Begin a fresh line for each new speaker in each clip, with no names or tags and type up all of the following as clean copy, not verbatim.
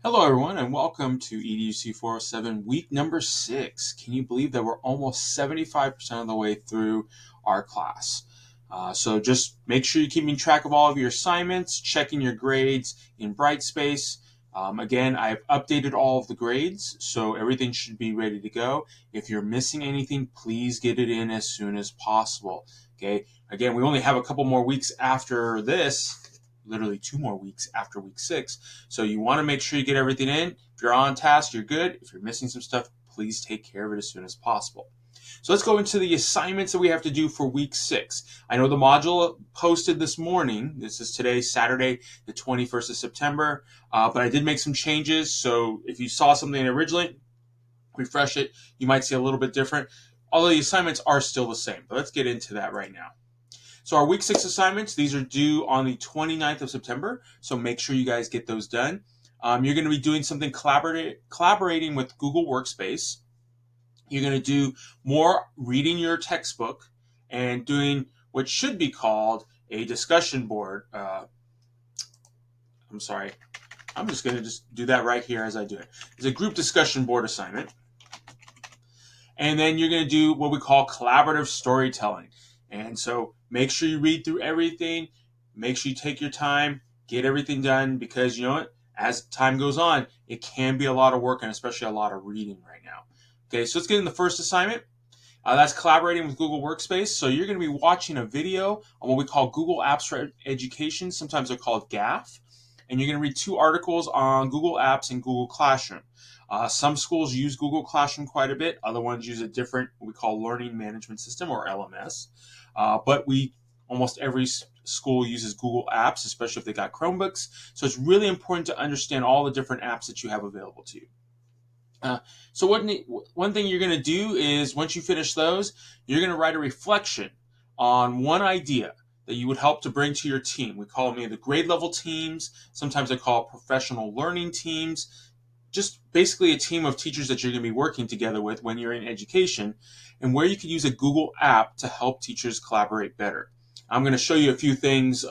Hello, everyone, and welcome to EDUC 407, week number 6. Can you believe that we're almost 75% of the way through our class? So just make sure you're keeping track of all of your assignments, checking your grades in Brightspace. Again, I've updated all of the grades, so everything should be ready to go. If you're missing anything, please get it in as soon as possible. Okay. Again, we only have a couple more weeks after this. Literally 2 more weeks after week 6. So you want to make sure you get everything in. If you're on task, you're good. If you're missing some stuff, please take care of it as soon as possible. So let's go into the assignments that we have to do for week 6. I know the module posted this morning. This is today, Saturday, the 21st of September. But I did make some changes. So if you saw something originally, refresh it. You might see a little bit different. Although the assignments are still the same. But let's get into that right now. So our week 6 assignments, these are due on the 29th of September. So make sure you guys get those done. You're going to be doing something collaborating with Google Workspace. You're going to do more reading your textbook and doing what should be called a discussion board. I'm sorry. I'm just going to do that right here as I do it. It's a group discussion board assignment. And then you're going to do what we call collaborative storytelling. And so make sure you read through everything. Make sure you take your time, get everything done, because you know what? As time goes on, it can be a lot of work and especially a lot of reading right now. Okay, so let's get in the first assignment. That's collaborating with Google Workspace. So you're going to be watching a video on what we call Google Apps for Education. Sometimes they're called GAF. And you're going to read 2 articles on Google Apps and Google Classroom. Some schools use Google Classroom quite a bit. Other ones use a different, what we call Learning Management System, or LMS. But almost every school uses Google Apps, especially if they got Chromebooks. So it's really important to understand all the different apps that you have available to you. So one thing you're going to do is, once you finish those, you're going to write a reflection on one idea that you would help to bring to your team. We call them the grade level teams. Sometimes they call it professional learning teams. Just basically a team of teachers that you're going to be working together with when you're in education, and where you could use a Google app to help teachers collaborate better. I'm going to show you a few things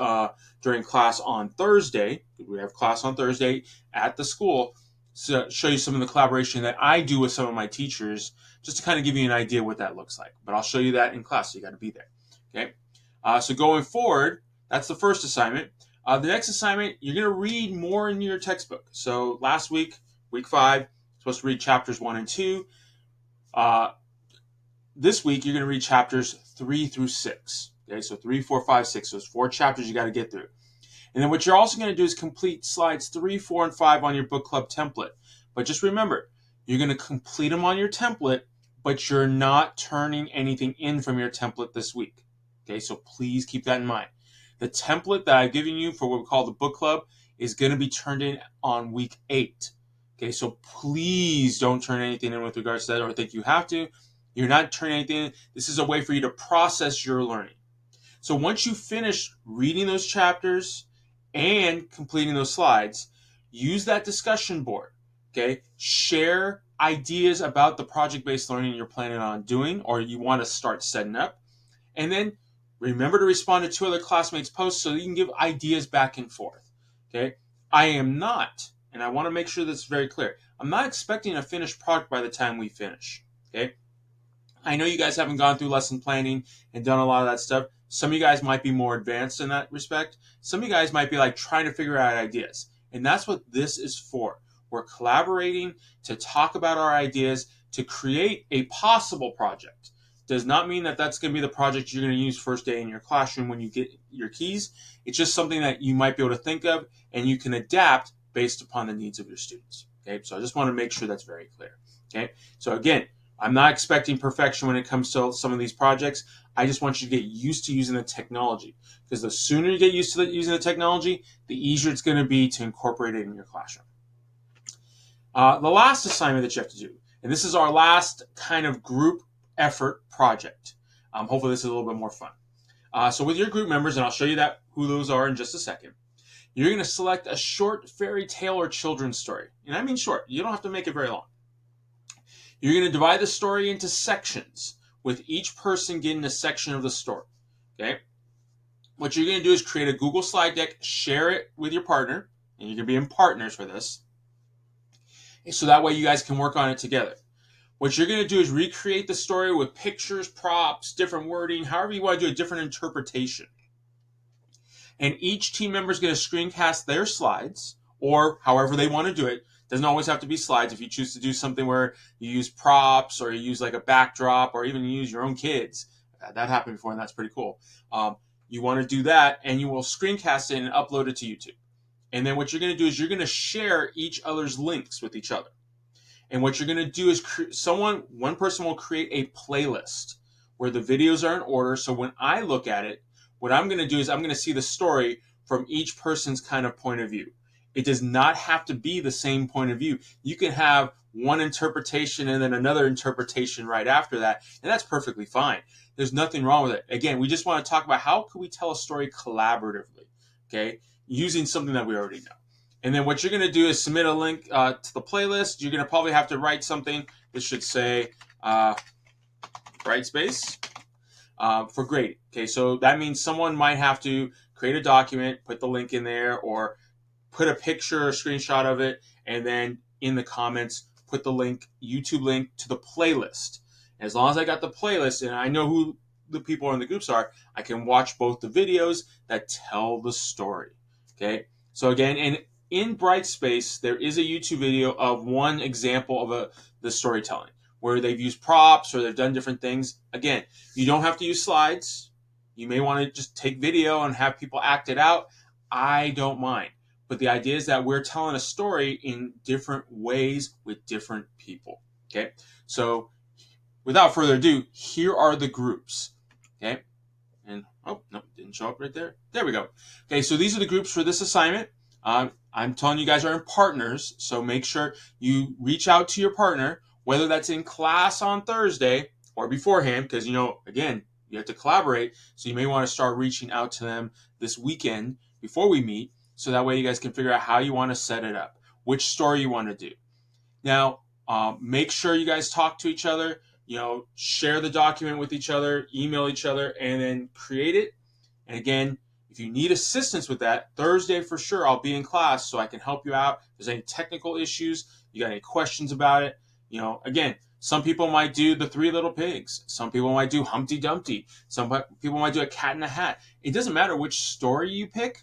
during class on Thursday. We have class on Thursday at the school. So show you some of the collaboration that I do with some of my teachers, just to kind of give you an idea what that looks like. But I'll show you that in class, so you got to be there. Okay. So going forward, that's the first assignment. The next assignment, you're going to read more in your textbook. So last week, week 5, supposed to read chapters 1 and 2. This week, you're going to read chapters 3 through 6. Okay, so 3, 4, 5, 6. So there's 4 chapters you got to get through. And then what you're also going to do is complete slides 3, 4, and 5 on your book club template. But just remember, you're going to complete them on your template, but you're not turning anything in from your template this week. Okay, so please keep that in mind. The template that I've given you for what we call the book club is going to be turned in on week 8. Okay, so please don't turn anything in with regards to that, or think you have to. You're not turning anything in. This is a way for you to process your learning. So once you finish reading those chapters and completing those slides, use that discussion board. Okay, share ideas about the project-based learning you're planning on doing, or you want to start setting up. And then remember to respond to 2 other classmates' posts so that you can give ideas back and forth. Okay, I am not, and I want to make sure that's very clear, I'm not expecting a finished product by the time we finish. Okay, I know you guys haven't gone through lesson planning and done a lot of that stuff. Some of you guys might be more advanced in that respect. Some of you guys might be like trying to figure out ideas. And that's what this is for. We're collaborating to talk about our ideas to create a possible project. Does not mean that that's going to be the project you're going to use first day in your classroom when you get your keys. It's just something that you might be able to think of and you can adapt based upon the needs of your students. Okay, so I just want to make sure that's very clear. Okay, so again, I'm not expecting perfection when it comes to some of these projects. I just want you to get used to using the technology, because the sooner you get used to using the technology, the easier it's going to be to incorporate it in your classroom. The last assignment that you have to do, and this is our last kind of group effort project. Hopefully this is a little bit more fun. So with your group members, and I'll show you who those are in just a second, you're going to select a short fairy tale or children's story. And I mean short. You don't have to make it very long. You're going to divide the story into sections, with each person getting a section of the story. Okay? What you're going to do is create a Google slide deck, share it with your partner, and you're going to be in partners for this. so that way you guys can work on it together. What you're going to do is recreate the story with pictures, props, different wording, however you want to do a different interpretation. And each team member is going to screencast their slides, or however they want to do it. Doesn't always have to be slides. If you choose to do something where you use props, or you use like a backdrop, or even use your own kids, that happened before, and that's pretty cool. You want to do that, and you will screencast it and upload it to YouTube. And then what you're going to do is you're going to share each other's links with each other. And what you're going to do is one person will create a playlist where the videos are in order. So when I look at it, what I'm going to do is I'm going to see the story from each person's kind of point of view. It does not have to be the same point of view. You can have one interpretation and then another interpretation right after that, and that's perfectly fine. There's nothing wrong with it. Again, we just want to talk about how can we tell a story collaboratively, okay, using something that we already know. And then what you're going to do is submit a link to the playlist. You're going to probably have to write something that should say Brightspace for grading. Okay, so that means someone might have to create a document, put the link in there, or put a picture or screenshot of it, and then in the comments, put the link, YouTube link to the playlist. And as long as I got the playlist and I know who the people in the groups are, I can watch both the videos that tell the story. Okay, so again, and in Brightspace, there is a YouTube video of one example of the storytelling where they've used props or they've done different things. Again, you don't have to use slides. You may want to just take video and have people act it out. I don't mind. But the idea is that we're telling a story in different ways with different people. Okay, so without further ado, here are the groups. Okay, and oh no, didn't show up right there. There we go. Okay, so these are the groups for this assignment. I'm telling you guys are in partners, so make sure you reach out to your partner, whether that's in class on Thursday or beforehand, because again, you have to collaborate. So you may want to start reaching out to them this weekend before we meet, so that way you guys can figure out how you want to set it up, which story you want to do. Now, make sure you guys talk to each other. Share the document with each other, email each other, and then create it. And again, if you need assistance with that, Thursday for sure, I'll be in class so I can help you out. If there's any technical issues, you got any questions about it, again, some people might do the Three Little Pigs. Some people might do Humpty Dumpty. Some people might do a Cat in a Hat. It doesn't matter which story you pick.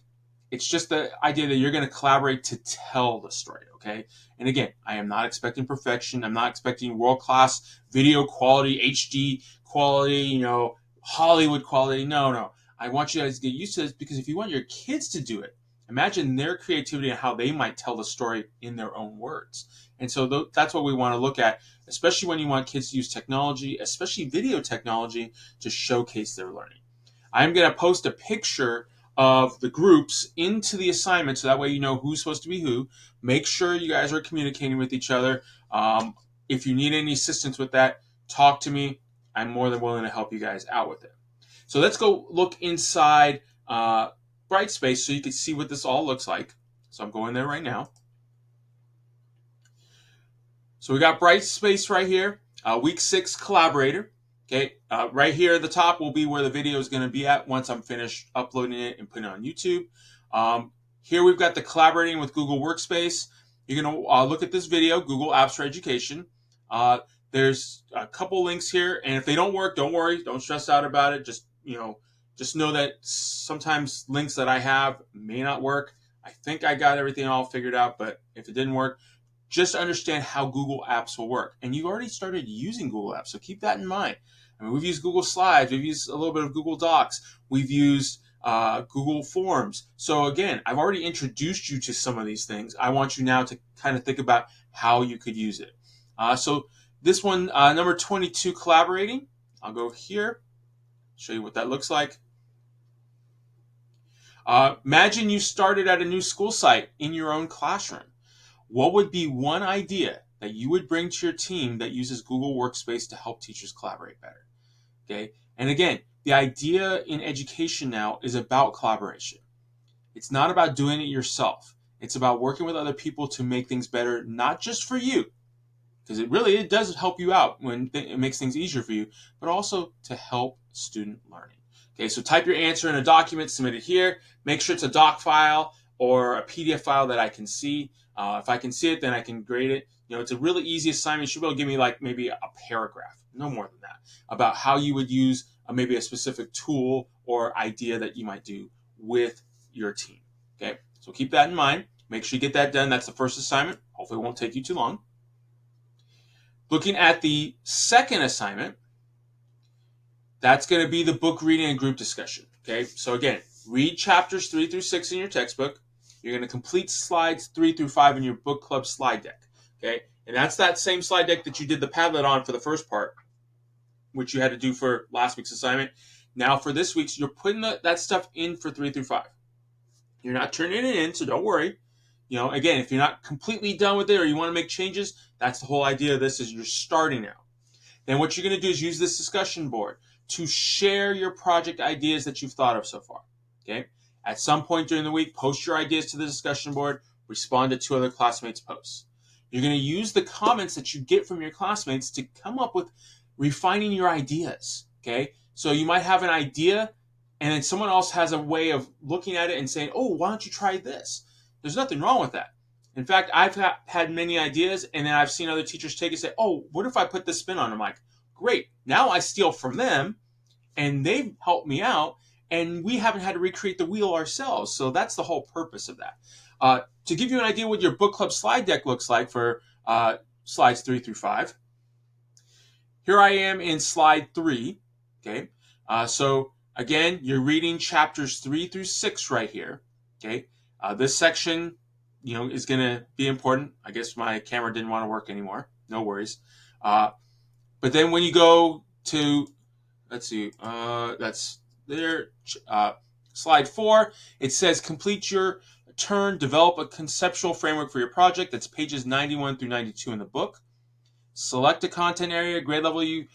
It's just the idea that you're going to collaborate to tell the story, okay? And again, I am not expecting perfection. I'm not expecting world-class video quality, HD quality, Hollywood quality. No. I want you guys to get used to this, because if you want your kids to do it, imagine their creativity and how they might tell the story in their own words. And so that's what we want to look at, especially when you want kids to use technology, especially video technology, to showcase their learning. I'm going to post a picture of the groups into the assignment, so that way you know who's supposed to be who. Make sure you guys are communicating with each other. If you need any assistance with that, talk to me. I'm more than willing to help you guys out with it. So let's go look inside Brightspace so you can see what this all looks like. So I'm going there right now. So we got Brightspace right here, week 6 collaborator. Okay, right here at the top will be where the video is going to be at once I'm finished uploading it and putting it on YouTube. Here we've got the collaborating with Google Workspace. You're going to look at this video, Google Apps for Education. There's a couple links here, and if they don't work, don't worry, don't stress out about it. Just know that sometimes links that I have may not work. I think I got everything all figured out, but if it didn't work, just understand how Google Apps will work. And you've already started using Google Apps, so keep that in mind. I mean, we've used Google Slides, we've used a little bit of Google Docs, we've used Google Forms. So again, I've already introduced you to some of these things. I want you now to kind of think about how you could use it. So this one, number 22, collaborating. I'll go here, show you what that looks like. Imagine you started at a new school site in your own classroom. What would be one idea that you would bring to your team that uses Google Workspace to help teachers collaborate better? Okay, and again, the idea in education now is about collaboration. It's not about doing it yourself. It's about working with other people to make things better, not just for you, because it does help you out when it makes things easier for you, but also to help student learning. Okay, so type your answer in a document, submit it here. Make sure it's a doc file. or a PDF file that I can see. If I can see it, then I can grade it. It's a really easy assignment. You should be able to give me like maybe a paragraph, no more than that, about how you would use maybe a specific tool or idea that you might do with your team. Okay, so keep that in mind. Make sure you get that done. That's the first assignment. Hopefully it won't take you too long. Looking at the second assignment, that's going to be the book reading and group discussion. Okay, so again, read chapters 3 through 6 in your textbook. You're going to complete slides 3 through 5 in your book club slide deck. Okay, and that's that same slide deck that you did the Padlet on for the first part, which you had to do for last week's assignment. Now for this week's, you're putting that stuff in for 3 through 5. You're not turning it in, so don't worry. Again, if you're not completely done with it or you want to make changes, that's the whole idea of this, is you're starting now. Then what you're going to do is use this discussion board to share your project ideas that you've thought of so far. Okay? At some point during the week, post your ideas to the discussion board, respond to 2 other classmates' posts. You're going to use the comments that you get from your classmates to come up with refining your ideas. Okay? So you might have an idea, and then someone else has a way of looking at it and saying, oh, why don't you try this? There's nothing wrong with that. In fact, I've had many ideas, and then I've seen other teachers take it and say, oh, what if I put this spin on it? I'm like, great. Now I steal from them, and they've helped me out, and we haven't had to recreate the wheel ourselves. So that's the whole purpose of that. To give you an idea what your book club slide deck looks like for slides 3 through 5, here I am in slide 3. Okay, so again, you're reading chapters 3 through 6 right here. Okay, this section, is going to be important. I guess my camera didn't want to work anymore. No worries. But then when you go to, let's see, that's there. Slide 4, it says complete your turn, develop a conceptual framework for your project. That's pages 91 through 92 in the book. Select a content area, grade level you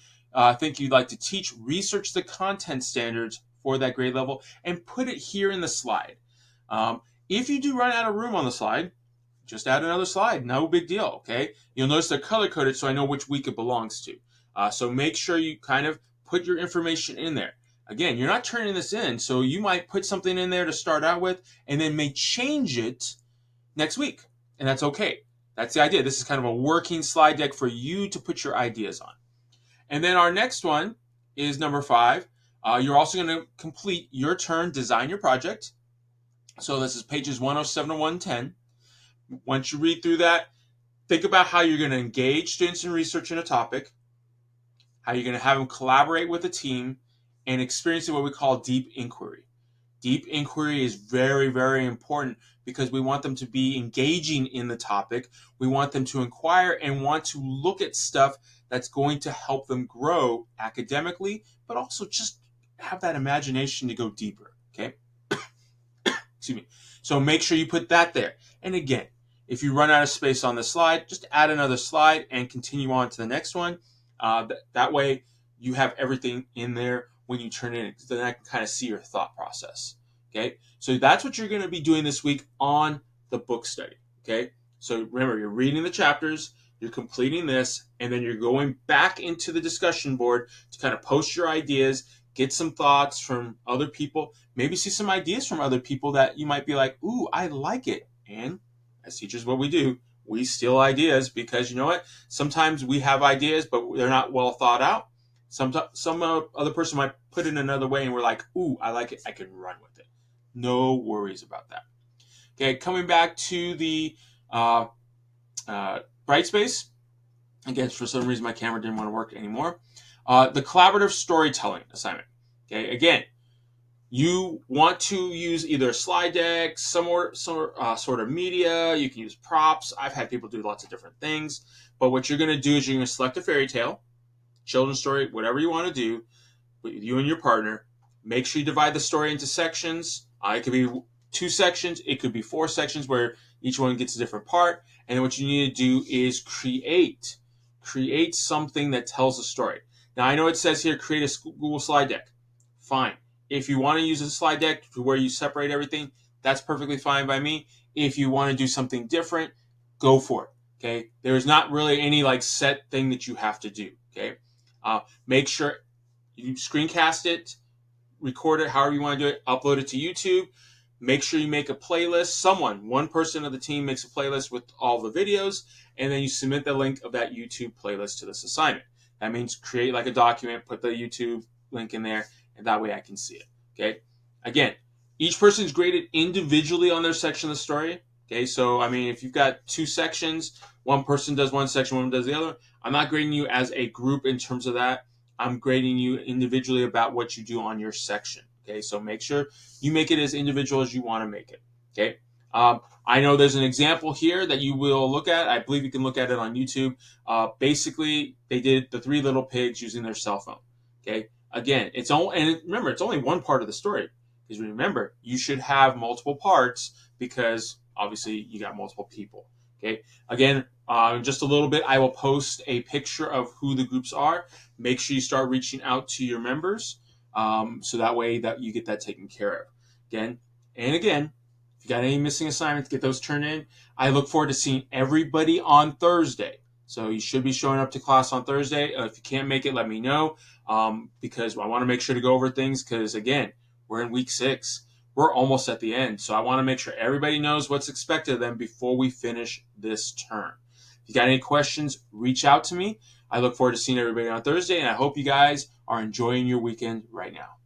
think you'd like to teach. Research the content standards for that grade level and put it here in the slide. If you do run out of room on the slide, just add another slide. No big deal, okay? You'll notice they're color-coded so I know which week it belongs to. So make sure you kind of put your information in there. Again, you're not turning this in, so you might put something in there to start out with and then may change it next week, and that's okay. That's the idea. This is kind of a working slide deck for you to put your ideas on. And then our next one is number 5. You're also going to complete your turn, design your project. So this is pages 107 to 110. Once you read through that, think about how you're going to engage students in research in a topic, how you're going to have them collaborate with a team, and experiencing what we call deep inquiry. Deep inquiry is very, very important because we want them to be engaging in the topic. We want them to inquire and want to look at stuff that's going to help them grow academically, but also just have that imagination to go deeper, okay? Excuse me. So make sure you put that there. And again, if you run out of space on the slide, just add another slide and continue on to the next one. That way you have everything in there when you turn it in, because then I can kind of see your thought process. Okay, so that's what you're going to be doing this week on the book study. Okay, so remember, you're reading the chapters, you're completing this, and then you're going back into the discussion board to kind of post your ideas, get some thoughts from other people, maybe see some ideas from other people that you might be like, ooh, I like it. And as teachers, what we do, we steal ideas, because you know what? Sometimes we have ideas, but they're not well thought out. Some other person might put it another way, and we're like, ooh, I like it. I can run with it. No worries about that. Okay, coming back to the Brightspace. Again, for some reason, my camera didn't want to work anymore. The collaborative storytelling assignment. Okay, again, you want to use either a slide deck, some sort of media. You can use props. I've had people do lots of different things. But what you're going to do is you're going to select a fairy tale, children's story, whatever you want to do with you and your partner. Make sure you divide the story into sections. It could be 2 sections. It could be 4 sections where each one gets a different part. And then what you need to do is create something that tells a story. Now, I know it says here, create a Google slide deck. Fine. If you want to use a slide deck to where you separate everything, that's perfectly fine by me. If you want to do something different, go for it. Okay. There's not really any set thing that you have to do. Okay. Make sure you screencast it, record it however you want to do it, upload it to YouTube. make sure you make a playlist. One person of the team makes a playlist with all the videos, and then you submit the link of that YouTube playlist to this assignment. That means create like a document, put the YouTube link in there, and that way I can see it. Okay. Again, each person is graded individually on their section of the story. Okay. So, I mean, if you've got two sections, one person does one section, one does the other. I'm not grading you as a group in terms of that. I'm grading you individually about what you do on your section. Okay. So make sure you make it as individual as you want to make it. Okay. I know there's an example here that you will look at. I believe you can look at it on YouTube. Basically, they did the three little pigs using their cell phone. Okay. Again, and remember, it's only one part of the story. Because remember, you should have multiple parts because obviously you got multiple people. Okay. Again, just a little bit, I will post a picture of who the groups are. Make sure you start reaching out to your members, so that way that you get that taken care of. Again and again, if you got any missing assignments, get those turned in. I look forward to seeing everybody on Thursday. So you should be showing up to class on Thursday. If you can't make it, let me know, because I want to make sure to go over things because, again, we're in week 6. We're almost at the end. So I want to make sure everybody knows what's expected of them before we finish this term. If you got any questions, reach out to me. I look forward to seeing everybody on Thursday, and I hope you guys are enjoying your weekend right now.